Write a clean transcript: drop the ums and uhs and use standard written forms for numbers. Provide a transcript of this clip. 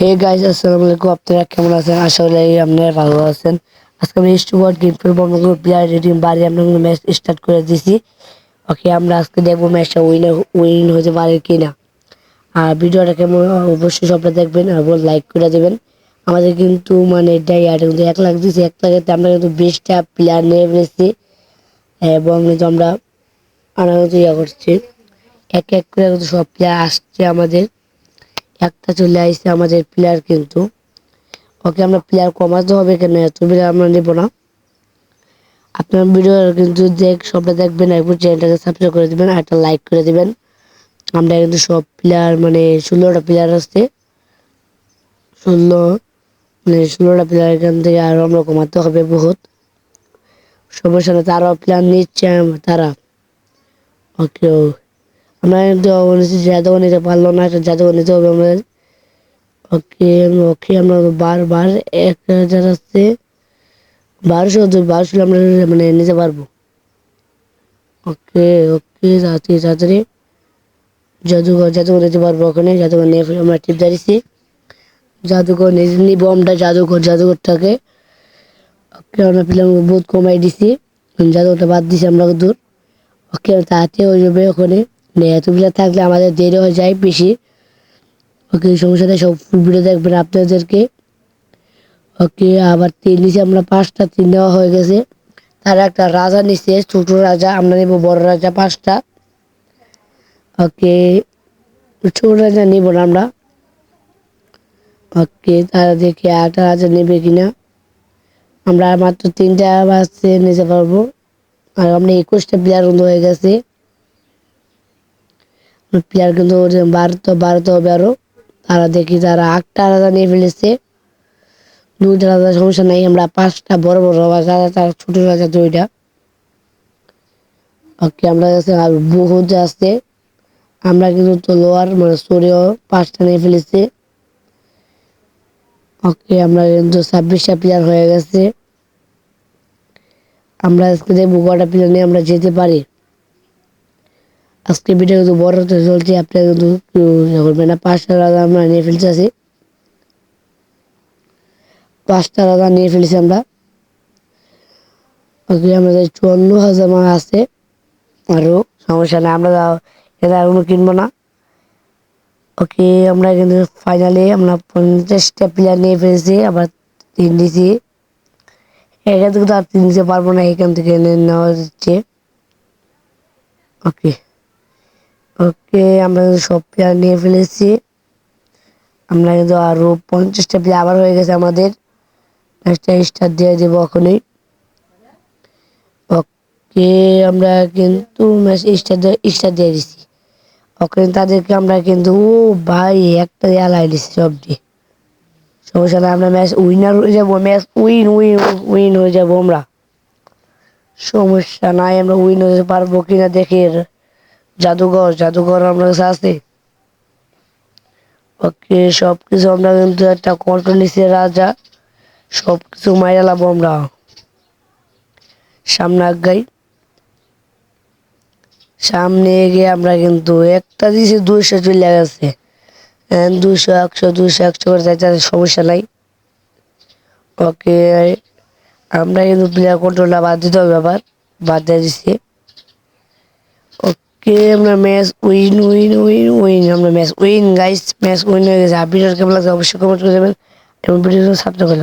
Hey guys, আসসালামু আলাইকুম। আপনারা কেমন আছেন? আশা করি আপনারা ভালো আছেন। আজকে আমি স্টুয়ার্ট গেমপ্লে বর্ণগুলো প্লেয়ার রেটিং বাড়ি আপনাদের ম্যাচ স্টার্ট করে দিয়েছি। ওকে, আমরা আজকে দেখবো ম্যাচটা উইন হতে পারে কিনা। আর ভিডিওটা কেমন অবশ্যই সবাই দেখবেন আর লাইক করে দেবেন। আমাদের কিন্তু মানে ডাইয়ার কিন্তু 1 লাখ দিয়েছি। 1 লাখেতে আমরা কিন্তু 20টা প্লেয়ার নিয়ে ফেলেছি এবং কিন্তু আমরা আনন্দ করছি। এক এক করে কিন্তু সব প্লেয়ার আসছে আমাদের। একটা চলে আসছে আমাদের প্লেয়ার কিন্তু। ওকে, আমরা প্লেয়ার কমাতে হবে কেন, এত প্লেয়ার আমরা নেব না। আপনার ভিডিও কিন্তু সবটা দেখবেন, একবার চ্যানেলটাকে সাবস্ক্রাইব করে দেবেন আর একটা লাইক করে দেবেন। আমরা কিন্তু সব প্লেয়ার মানে 16টা প্লেয়ার আছে। 16টা প্লেয়ার এখান থেকে আরো আমরা কমাতে হবে বহুত সমস্যা না। তারাও প্লেয়ার নিচ্ছে তারা। ওকে, আমরা কিন্তু জাদুঘর নিতে পারলো না, একটা জাদুঘর নিতে হবে আমাদের। ওকে ওকে, আমরা বারবার 1000 আছে, 1200 আমরা মানে নিতে পারবো। ওকে ওকে, তাড়াতাড়ি তাড়াতাড়ি জাদুঘর নিতে পারবো। ওখানে জাদুঘর নিয়ে আমরা টিপ দাঁড়িয়েছি। জাদুঘর নিবো আমরা, জাদুঘরটাকে। ওকে, আমরা প্লেয়ার বহুত কমাই দিছি, জাদুঘরটা বাদ দিছি আমরা দূর। ওকে, তাড়াতাড়ি হয়ে যাবে ওখানে। এত প্লেয়ার থাকলে আমাদের দেরি হয়ে যায় বেশি। ওকে, সমস্যা নেই, সব ফুল ভিডিও দেখবেন আপনাদেরকে। ওকে, আবার তিন নিচে আমরা 5টা তিন নেওয়া হয়ে গেছে। তারা একটা রাজা নিচ্ছে, ছোট রাজা। আমরা নেব বড় রাজা 5টা। ওকে, ছোট রাজা নিব না আমরা। ওকে, তারা দেখে 8টা রাজা নেবে কিনা। আমরা মাত্র 3টা বাচ্চা নিতে পারবো আর আমরা 21টা প্লেয়ার হয়ে গেছে। প্লেয়ার কিন্তু বাড়তে হবে আরো। তারা দেখি তারা 8টা রাজা নিয়ে ফেলেছে। 2টা রাজা সমস্যা নাই, আমরা 5টা বড় বড় রাজা, তার ছোট রাজা 2টা। ওকে, আমরা কাছে আর বহুত আছে। আমরা কিন্তু তলোয়ার মানে সরিয়েও 5টা নিয়ে ফেলেছি। ওকে, আমরা কিন্তু 26টা প্লেয়ার হয়ে গেছে। আমরা আজকে দেখবো কটা প্লেয়ার নিয়ে আমরা যেতে পারি। আজকে ভিডিও কিন্তু বড় হতে চলছে, আপনারা কিন্তু করবেন না। 5টা রাজা আমরা নিয়ে ফেলতেছি। 5টা রাজা নিয়ে ফেলেছি আমরা। ওকে, আমাদের 54,000 মাল আছে আরো, সমস্যা নেই, আমরা এটা কোনো কিনবো না। ওকে, আমরা কিন্তু ফাইনালি আমরা 50টা প্লেয়ার নিয়ে ফেলেছি। আবার 3 দিছি। এখান থেকে তো আর 3 দিতে পারবো না, এখান থেকে নেওয়া যাচ্ছে। ওকে ওকে, আমরা কিন্তু সব প্লেয়ার নিয়ে ফেলেছি। আমরা কিন্তু আরো 50টা প্লেয়ার আবার হয়ে গেছে আমাদের। ম্যাচটা স্টার্ট দিয়ে দেবো এখনই। ওকে, আমরা কিন্তু ম্যাচ স্টার্ট দিয়ে দিচ্ছি। ওকে, তাদেরকে আমরা কিন্তু ভাই একটা এলাই দিচ্ছি সবটি। সমস্যা নাই, আমরা ম্যাচ উইনার হয়ে যাবো। ম্যাচ উইন হয়ে যাবো আমরা। সমস্যা নাই, আমরা উইন হতে পারবো কিনা দেখি। জাদুঘর আমরা কাছে আছে। ওকে, সবকিছু আমরা কিন্তু একটা কন্ট্রোল নিচে রাজা, সবকিছু মাইরা লাবো আমরা। সামনে আগাই, সামনে এগিয়ে আমরা কিন্তু একটা দিয়েছি, 200 চলে গেছে। 200 100 করে যাইতে সমস্যা নাই। ওকে, আমরা কিন্তু প্লেয়ার কন্ট্রোলটা বাদ দিতে হবে, আবার বাদ দিয়ে দিচ্ছি। ওকে, আমরা ম্যাচ উইন আমরা match win guys, match win হয়ে গেছে। আর ভিডিওর কেমন লাগছে অবশ্যই কমেন্ট করে দেবেন এবং ভিডিওটা সাবস্ক্রাইব করে